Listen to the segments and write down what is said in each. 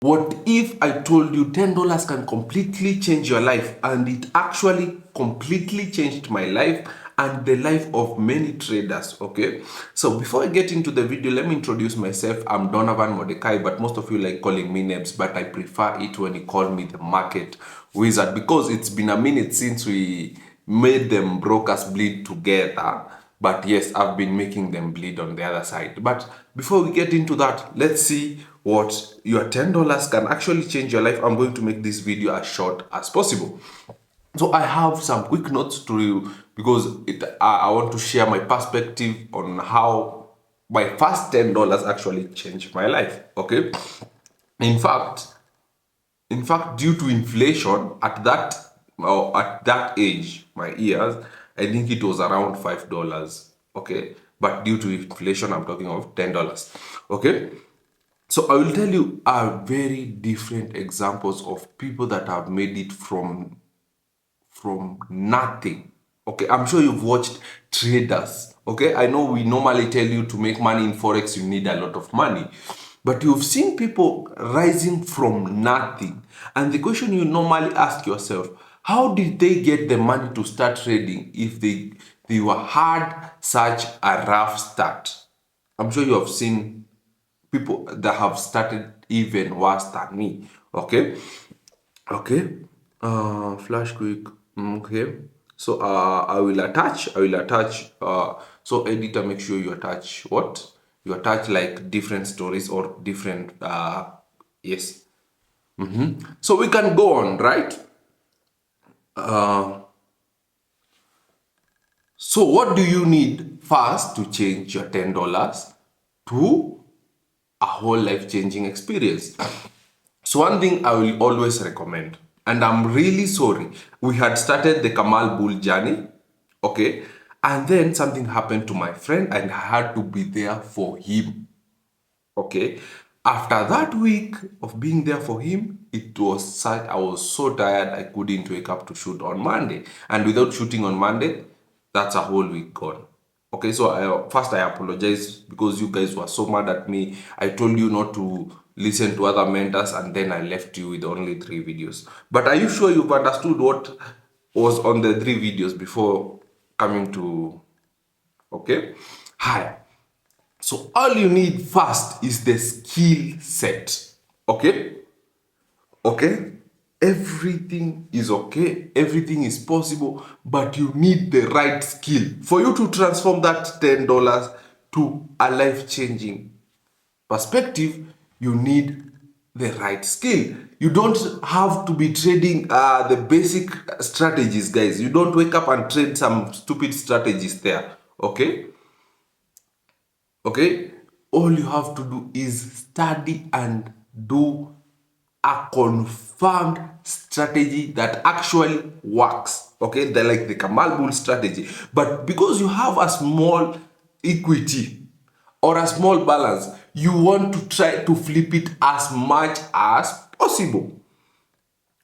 What if I told you $10 can completely change your life? And it actually completely changed my life and the life of many traders. Okay, so before I get into the video, let me introduce myself. I'm Donovan Mordecai, but most of you like calling me names, but I prefer it when you call me the market wizard, because it's been a minute since we made them brokers bleed together. But yes, I've been making them bleed on the other side. But before we get into that, let's see what your $10 can actually change your life. I'm going to make this video as short as possible. So I have some quick notes to you, because I want to share my perspective on how my first $10 actually changed my life. Okay. In fact, due to inflation at that age, my years, I think it was around $5. Okay, but due to inflation, I'm talking of $10. Okay, so I will tell you very different examples of people that have made it from nothing. Okay, I'm sure you've watched traders. Okay, I know we normally tell you to make money in Forex, you need a lot of money. But you've seen people rising from nothing. And the question you normally ask yourself, how did they get the money to start trading if they were had such a rough start? I'm sure you have seen people that have started even worse than me. Okay. Okay. Flash quick. Okay. So I will attach so editor, make sure you attach what? You attach like different stories or different yes. So we can go on, right? So what do you need first to change your $10 to a whole life-changing experience? So one thing I will always recommend, and I'm really sorry, we had started the Kamal Bull journey, okay, and then something happened to my friend and I had to be there for him, okay. After that week of being there for him, I was so tired I couldn't wake up to shoot on Monday, and without shooting on Monday, that's a whole week gone. Okay, so first I apologize because you guys were so mad at me. I told you not to listen to other mentors, and then I left you with only 3 videos. But are you sure you've understood what was on the 3 videos before coming to... Okay? Hi. So all you need first is the skill set. Okay? Okay? Everything is okay, everything is possible, but you need the right skill for you to transform that $10 to a life-changing perspective. You need the right skill. You don't have to be trading the basic strategies, guys. You don't wake up and trade some stupid strategies there. Okay? Okay, all you have to do is study and do a confirmed strategy that actually works. Okay, they're like the Kamal Bull strategy. But because you have a small equity or a small balance, you want to try to flip it as much as possible.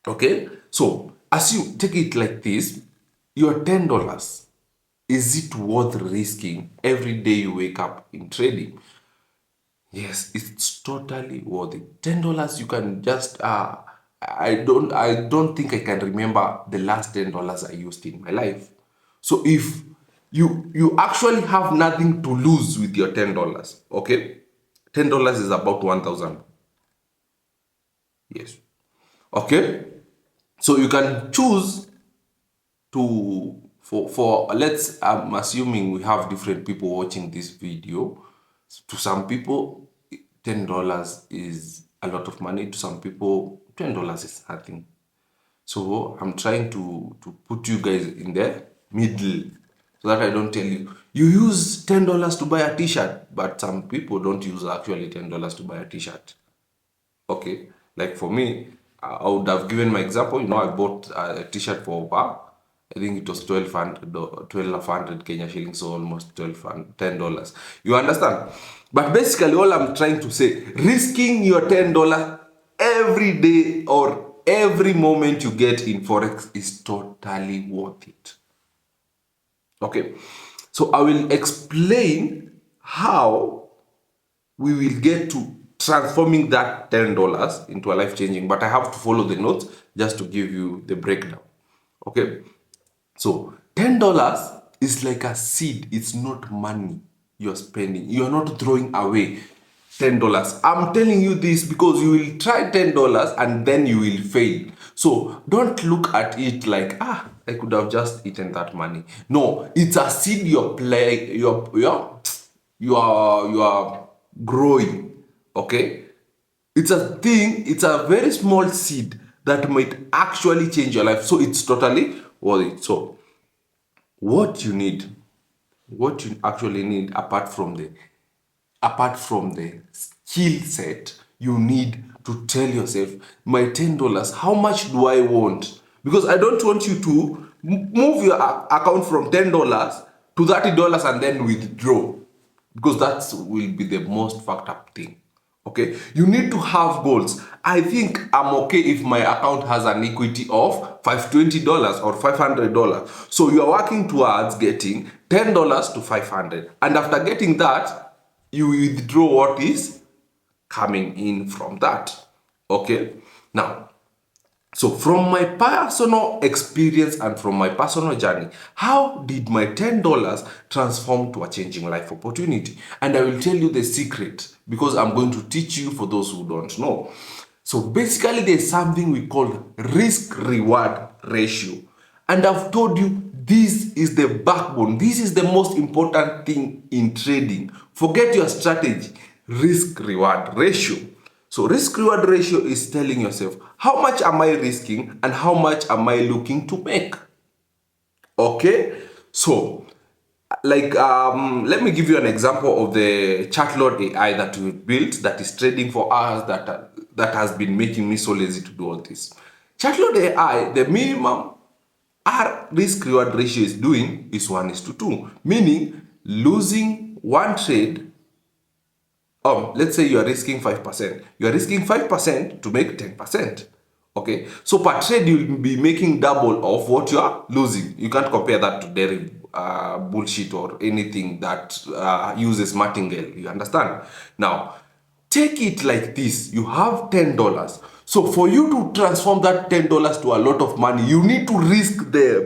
Okay, so as you take it like this, your $10, is it worth risking every day you wake up in trading? Yes, it's totally worth it. $10, you can just I don't think I can remember the last $10 I used in my life. So if you actually have nothing to lose with your $10, okay? $10 is about 1,000. Yes. Okay? So you can choose to for let's I'm assuming we have different people watching this video. To some people, $10 is a lot of money. To some people, $10 is nothing. So I'm trying to put you guys in the middle, so that I don't tell you you use $10 to buy a t-shirt, but some people don't use actually $10 to buy a t-shirt. Okay, like for me, I would have given my example. You know, I bought a t-shirt for over, I think it was 1,200 Kenya shillings, so almost $10. You understand? But basically, all I'm trying to say, risking your $10 every day or every moment you get in Forex is totally worth it. Okay, so I will explain how we will get to transforming that $10 into a life changing, but I have to follow the notes just to give you the breakdown. Okay, so $10 is like a seed. It's not money you're spending. You're not throwing away $10. I'm telling you this because you will try $10 and then you will fail. So don't look at it like, I could have just eaten that money. No, it's a seed you are growing. Okay, it's a thing. It's a very small seed that might actually change your life. So it's totally worth it. So what you actually need, apart from the skill set, you need to tell yourself, my $10, how much do I want? Because I don't want you to move your account from $10 to $30 and then withdraw, because that will be the most fucked up thing. Okay, you need to have goals. I think I'm okay if my account has an equity of $520 or $500. So you are working towards getting $10 to $500, and after getting that, you withdraw what is coming in from that. Okay, now, so from my personal experience and from my personal journey, how did my $10 transform to a changing life opportunity? And I will tell you the secret, because I'm going to teach you for those who don't know. So basically, there's something we call risk-reward ratio. And I've told you, this is the backbone. This is the most important thing in trading. Forget your strategy. Risk-reward ratio. So risk-reward ratio is telling yourself, how much am I risking and how much am I looking to make? Okay, so like let me give you an example of the Chartload AI that we built, that is trading for us, that has been making me so lazy to do all this. Chartload AI, the minimum our risk-reward ratio is doing is 1:2, meaning losing one trade. Let's say you are risking 5%. You are risking 5% to make 10%. Okay, so per trade you'll be making double of what you are losing. You can't compare that to derivative bullshit or anything that uses martingale. You understand? Now, take it like this. You have $10. So for you to transform that $10 to a lot of money, you need to risk the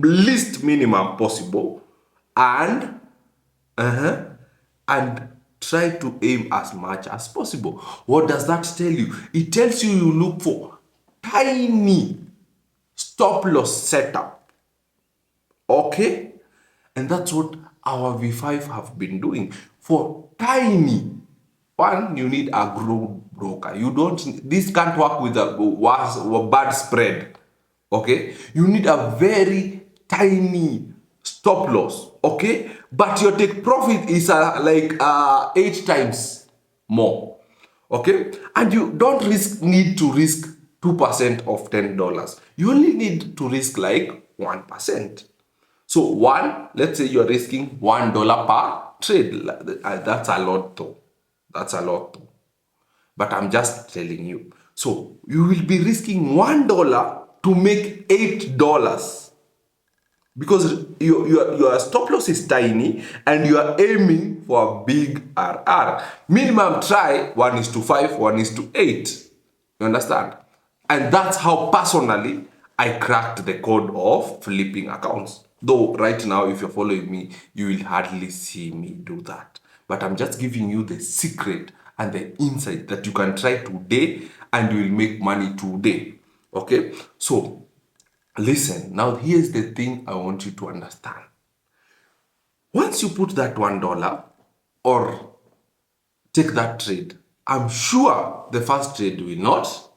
least minimum possible and try to aim as much as possible. What does that tell you? It tells you look for tiny stop loss setup. Okay? And that's what our V5 have been doing. For tiny, one, you need a group broker. This can't work with a bad spread. Okay? You need a very tiny stop loss. Okay? But your take profit is like 8 times more. Okay? And you don't need to risk 2% of $10. You only need to risk like 1%. So let's say you're risking $1 per trade. That's a lot though. But I'm just telling you. So you will be risking $1 to make $8. Because your stop loss is tiny and you are aiming for a big RR. Minimum try 1:5, 1:8. You understand? And that's how personally I cracked the code of flipping accounts. Though right now, if you're following me, you will hardly see me do that. But I'm just giving you the secret and the insight that you can try today and you will make money today. Okay? So, listen, now here's the thing I want you to understand. Once you put that $1 or take that trade, I'm sure the first trade will not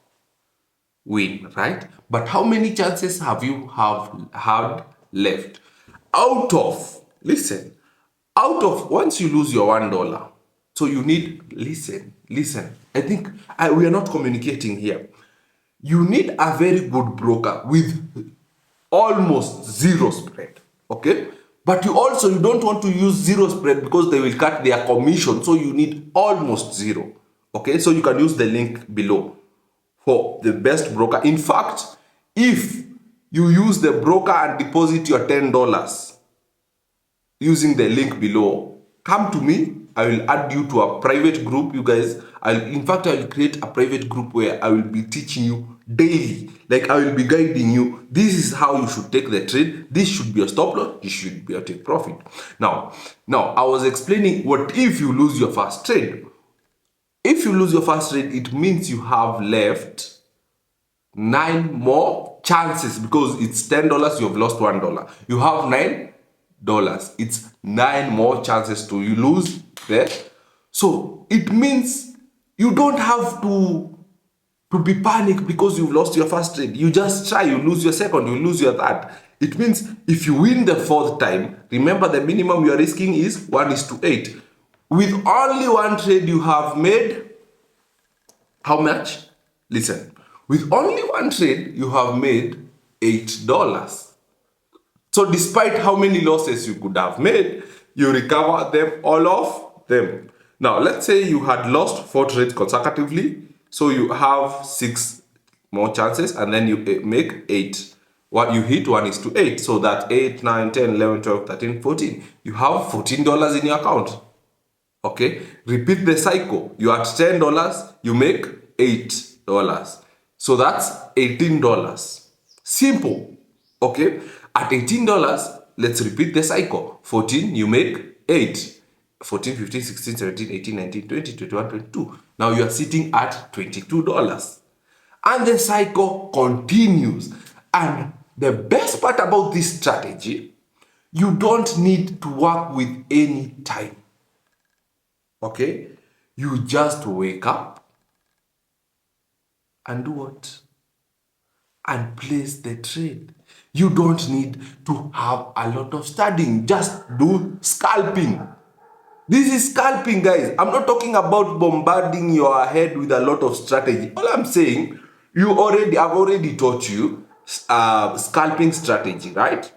win, right? But how many chances have you had left? Once you lose your $1, so you need, listen, I think we are not communicating here. You need a very good broker with almost zero spread, okay? But you don't want to use zero spread because they will cut their commission, so you need almost zero, okay? So you can use the link below for the best broker. In fact, if you use the broker and deposit your $10 using the link below, come to me. I will add you to a private group. You guys In fact, I'll create a private group where I will be teaching you daily. Like, I will be guiding you. This is how you should take the trade. This should be a stop loss. This should be a take profit. Now, I was explaining, what if you lose your first trade? If you lose your first trade, it means you have left 9 more chances, because it's $10, you have lost $1. You have $9. It's 9 more chances to you lose there. So it means you don't have to be panicked because you've lost your first trade. You just try, you lose your second, you lose your third. It means if you win the fourth time, remember the minimum you are risking is 1:8. With only one trade you have made, how much? Listen, with only one trade you have made $8. So despite how many losses you could have made, you recover them, all of them. Now, let's say you had lost 4 trades consecutively, so you have 6 more chances, and then you make 8. What you hit 1:8, so that 8, 9, 10, 11, 12, 13, 14. You have $14 in your account. Okay, repeat the cycle. You are at $10, you make $8. So that's $18. Simple. Okay, at $18, let's repeat the cycle. 14, you make 8. 14, 15, 16, 17, 18, 19, 20, 21, 22. Now you are sitting at $22. And the cycle continues. And the best part about this strategy, you don't need to work with any time. Okay? You just wake up and do what? And place the trade. You don't need to have a lot of studying. Just do scalping. This is scalping, guys. I'm not talking about bombarding your head with a lot of strategy. All I'm saying, I've already taught you scalping strategy, right?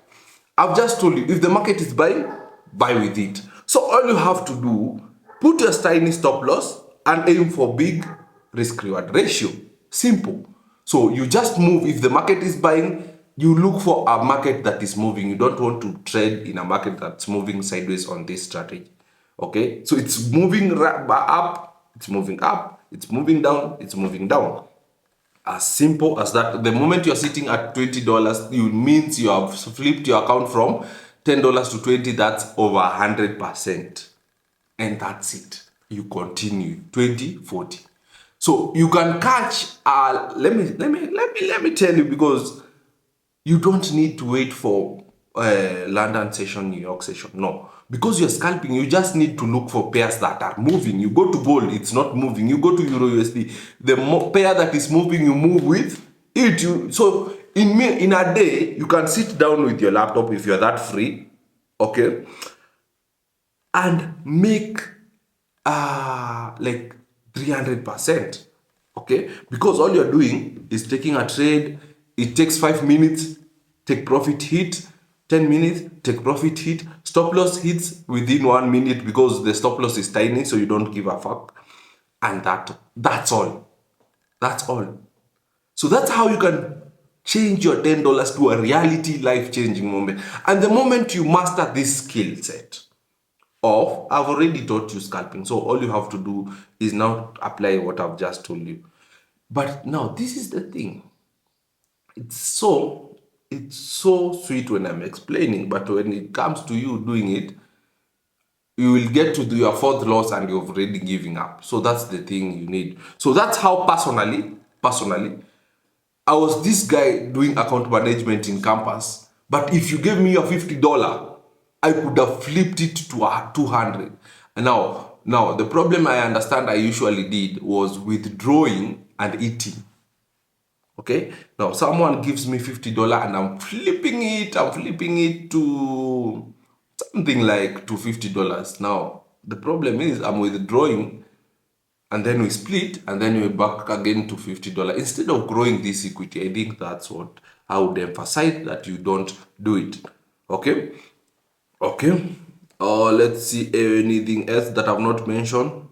I've just told you, if the market is buying, buy with it. So all you have to do, put your tiny stop loss and aim for big risk-reward ratio. Simple. So you just move. If the market is buying, you look for a market that is moving. You don't want to trade in a market that's moving sideways on this strategy. Okay? So it's moving up, it's moving up, it's moving down, it's moving down. As simple as that. The moment you're sitting at $20, it means you have flipped your account from $10 to $20. That's over 100%. And that's it. You continue 20, 40. So you can catch. Let me tell you, because you don't need to wait for London session, New York session. No, because you're scalping, you just need to look for pairs that are moving. You go to gold, it's not moving. You go to Euro USD, the pair that is moving, you move with it. So in a day, you can sit down with your laptop if you're that free, okay, and make like 300%, okay, because all you're doing is taking a trade. It takes 5 minutes, take profit hit, 10 minutes, take profit hit, stop loss hits within 1 minute, because the stop loss is tiny, so you don't give a fuck. And that's all. That's all. So that's how you can change your $10 to a reality, life-changing moment. And the moment you master this skill set of, I've already taught you scalping, so all you have to do is now apply what I've just told you. But now, this is the thing. It's so sweet when I'm explaining, but when it comes to you doing it, you will get to do your 4th loss and you're already giving up. So that's the thing you need. So that's how personally, I was this guy doing account management in campus. But if you gave me a $50, I could have flipped it to a 200. And now the problem I understand I usually did was withdrawing and eating. Okay, now someone gives me $50 and I'm flipping it to something like to $50. Now the problem is I'm withdrawing, and then we split, and then we're back again to $50. Instead of growing this equity, I think that's what I would emphasize, that you don't do it. Okay. Let's see anything else that I've not mentioned.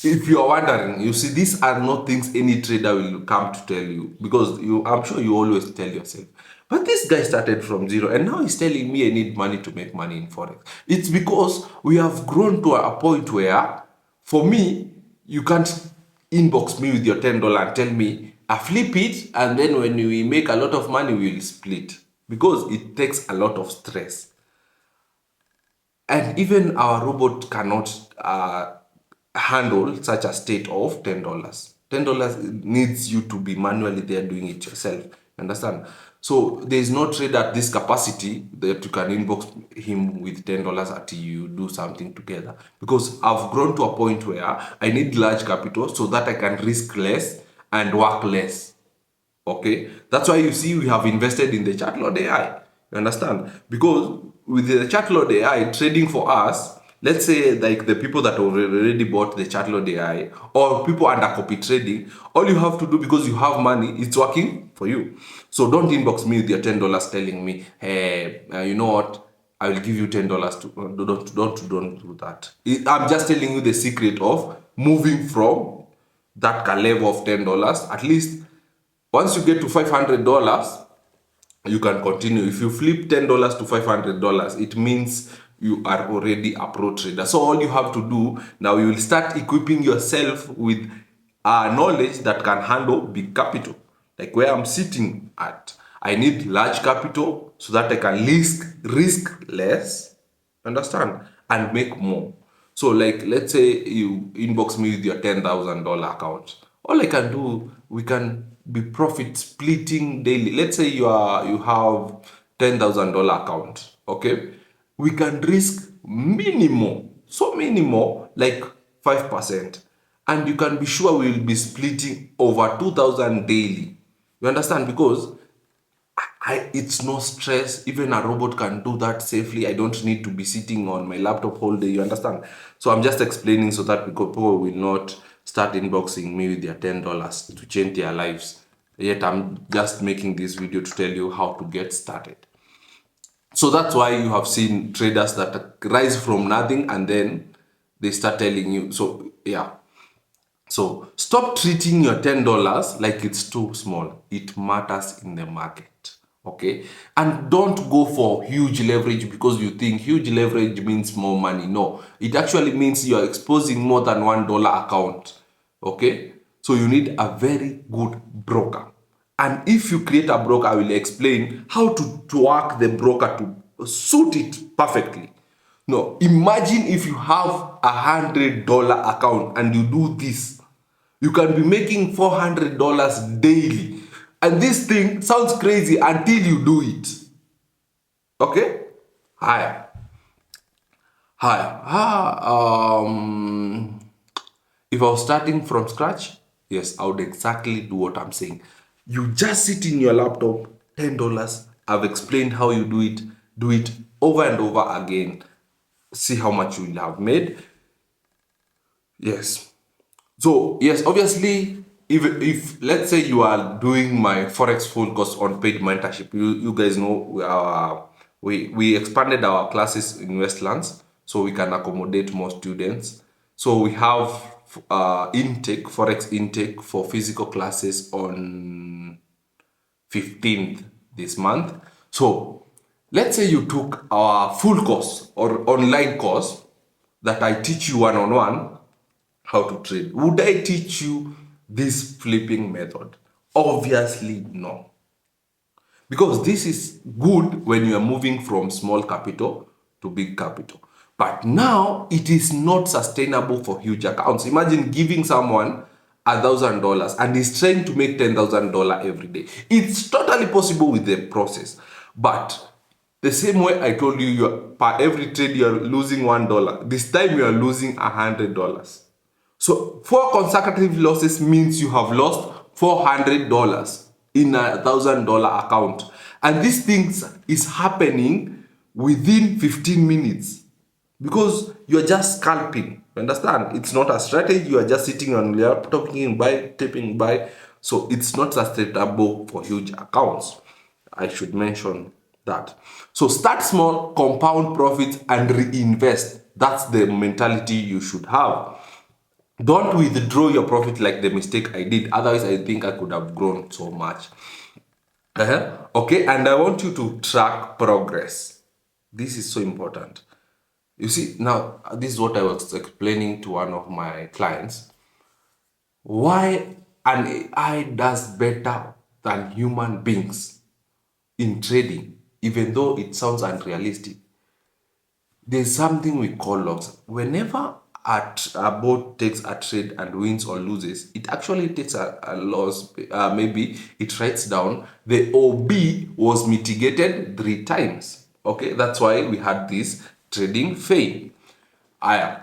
If you're wondering, you see, these are not things any trader will come to tell you, because I'm sure you always tell yourself, but this guy started from zero and now he's telling me I need money to make money in Forex. It's because we have grown to a point where For me, you can't inbox me with your $10 and tell me I flip it, and then when we make a lot of money, we'll split, because it takes a lot of stress. And even our robot cannot handle such a state of $10. $10 needs you to be manually there doing it yourself. Understand? So there is no trade at this capacity that you can inbox him with $10 until you do something together. Because I've grown to a point where I need large capital so that I can risk less and work less. Okay, that's why you see we have invested in the Chatload AI. You understand? Because with the Chatload AI trading for us, let's say like the people that already bought the Chatload AI or people under copy trading, all you have to do, because you have money, it's working for you. So don't inbox me with your $10 telling me, hey, you know what? I will give you $10 to don't do that. I'm just telling you the secret of moving from that level of $10. At least once you get to $500, you can continue. If you flip $10 to $500, it means you are already a pro trader. So all you have to do now, you will start equipping yourself with knowledge that can handle big capital. Like where I'm sitting at, I need large capital so that I can risk less, understand, and make more. So like, let's say you inbox me with your $10,000 account. All I can do, we can be profit splitting daily. Let's say you have $10,000 account, okay? We can risk minimum, so minimum, like 5. And you can be sure we will be splitting over 2,000 daily. You understand? Because it's no stress. Even a robot can do that safely. I don't need to be sitting on my laptop all day. You understand? So I'm just explaining so that people will not start inboxing me with their $10 to change their lives. Yet I'm just making this video to tell you how to get started. So that's why you have seen traders that rise from nothing and then they start telling you. So yeah. So stop treating your $10 like it's too small. It matters in the market. Okay, and don't go for huge leverage because you think huge leverage means more money. No, it actually means you are exposing more than $1 account. Okay, so you need a very good broker. And if you create a broker, I will explain how to work the broker to suit it perfectly. No, imagine if you have $100 account and you do this, you can be making $400 daily. And this thing sounds crazy until you do it. Okay? Hi. If I was starting from scratch, yes, I would exactly do what I'm saying. You just sit in your laptop, $10. I've explained how you do it. Do it over and over again. See how much you will have made. Yes. So yes, obviously, if let's say you are doing my Forex full course on paid mentorship, you guys know we expanded our classes in Westlands so we can accommodate more students. So we have intake, Forex intake for physical classes on 15th this month. So let's say you took our full course or online course that I teach you one-on-one how to trade. Would I teach you this flipping method? Obviously no. Because this is good when you are moving from small capital to big capital. But now it is not sustainable for huge accounts. Imagine giving someone $1,000 and he's trying to make $10,000 every day. It's totally possible with the process. But the same way I told you, per every trade you're losing $1. This time you are losing $100. So 4 consecutive losses means you have lost $400 in $1,000 account. And this thing is happening within 15 minutes because you're just scalping. You understand? It's not a strategy. You are just sitting on your laptop, tapping by. So it's not sustainable for huge accounts. I should mention that. So start small, compound profits, and reinvest. That's the mentality you should have. Don't withdraw your profit like the mistake I did. Otherwise, I think I could have grown so much. Okay, and I want you to track progress. This is so important. You see, now this is what I was explaining to one of my clients. Why an AI does better than human beings in trading, even though it sounds unrealistic. There's something we call loss. Whenever a bot takes a trade and wins or loses, it actually takes a loss. Maybe it writes down the OB was mitigated 3 times. Okay, that's why we had this trading fail. I,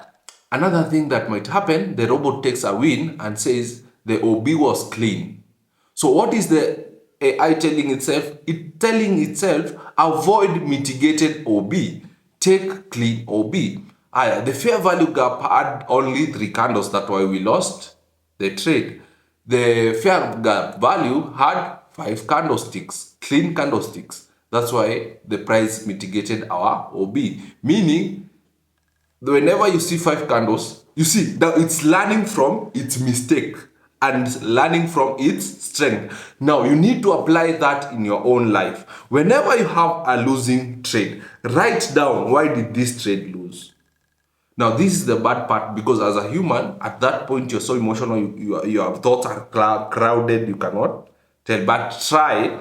Another thing that might happen, the robot takes a win and says the OB was clean. So what is the AI telling itself? It's telling itself avoid mitigated OB, take clean OB. The fair value gap had only 3 candles, that's why we lost the trade. The fair gap value had 5 candlesticks, clean candlesticks. That's why the price mitigated our OB, meaning whenever you see 5 candles, you see that it's learning from its mistake and learning from its strength. Now you need to apply that in your own life. Whenever you have a losing trade, write down why did this trade lose. Now this is the bad part, because as a human at that point you're so emotional, your thoughts are crowded, you cannot tell. But try,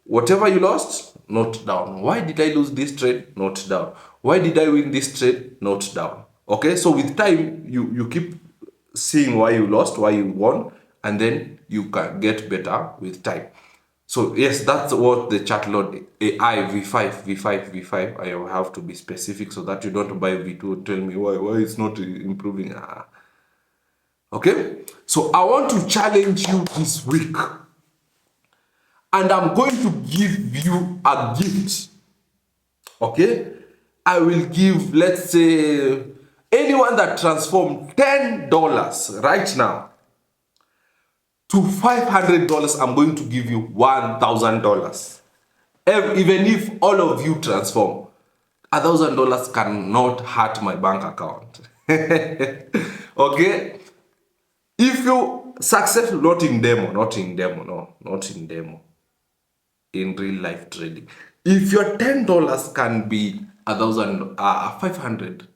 whatever you lost, note down. Why did I lose this trade? Note down. Why did I win this trade? Note down. Okay, so with time you keep seeing why you lost, why you won, and then you can get better with time. So yes, that's what the chat load AI V5, V5, V5. I have to be specific so that you don't buy V2 and tell me why it's not improving. Okay, so I want to challenge you this week, and I'm going to give you a gift. Okay, I will give, let's say, anyone that transform $10 right now to $500, I'm going to give you $1,000. Even if all of you transform, $1,000 cannot hurt my bank account. Okay? If you success, not in demo, in real life trading. If your $10 can be 500,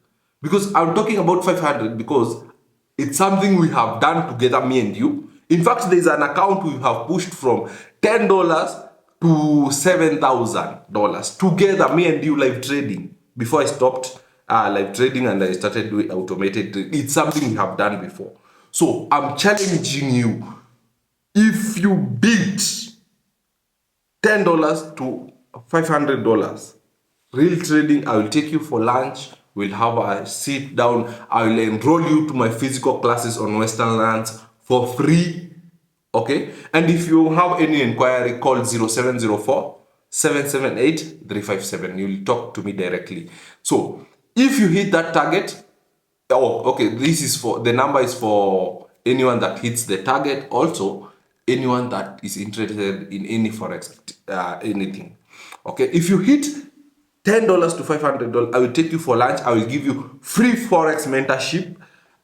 because I'm talking about 500 because it's something we have done together, me and you. In fact, there's an account we have pushed from $10 to $7,000 together, me and you, live trading. Before I stopped live trading and I started doing automated trading, it's something we have done before. So I'm challenging you. If you beat $10 to $500 real trading, I will take you for lunch. We'll have a sit down. I will enroll you to my physical classes on Western Lands for free. Okay? And if you have any inquiry, call 0704 778 357. You'll talk to me directly. So if you hit that target, okay, this is for the number is for anyone that hits the target. Also, anyone that is interested in any forex, anything. Okay, if you hit $10 to $500, I will take you for lunch. I will give you free forex mentorship,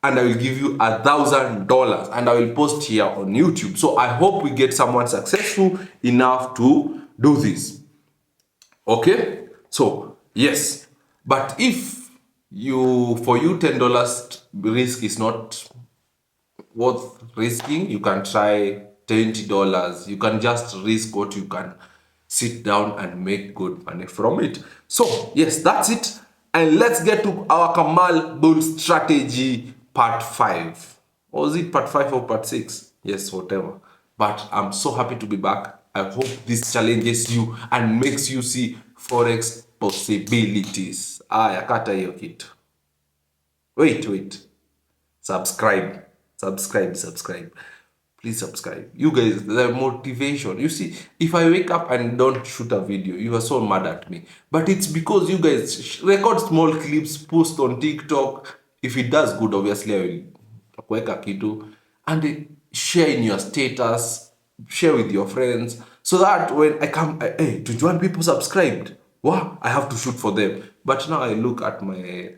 and I will give you $1,000, and I will post here on YouTube. So I hope we get someone successful enough to do this. Okay, so yes, but if for you $10 risk is not worth risking, you can try $20. You can just risk what you can sit down and make good money from it. So yes, that's it, and let's get to our Kamal bull strategy part 5. Or is it part 5 or part 6? Yes, whatever. But I'm so happy to be back. I hope this challenges you and makes you see forex possibilities. Kata hiyo kitu. Wait. Subscribe. Please subscribe. You guys, the motivation. You see, if I wake up and don't shoot a video, you are so mad at me. But it's because you guys record small clips, post on TikTok. If it does good, obviously I will kuweka kitu, and share in your status, share with your friends, so that when I come, hey, 21 people subscribed. Wow, I have to shoot for them. But now I look at my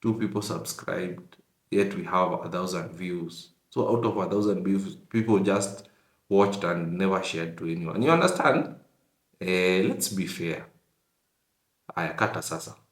2 people subscribed, yet we have 1,000 views. So out of 1,000 views, people just watched and never shared to anyone. You understand? Let's be fair. Aya, kata sasa.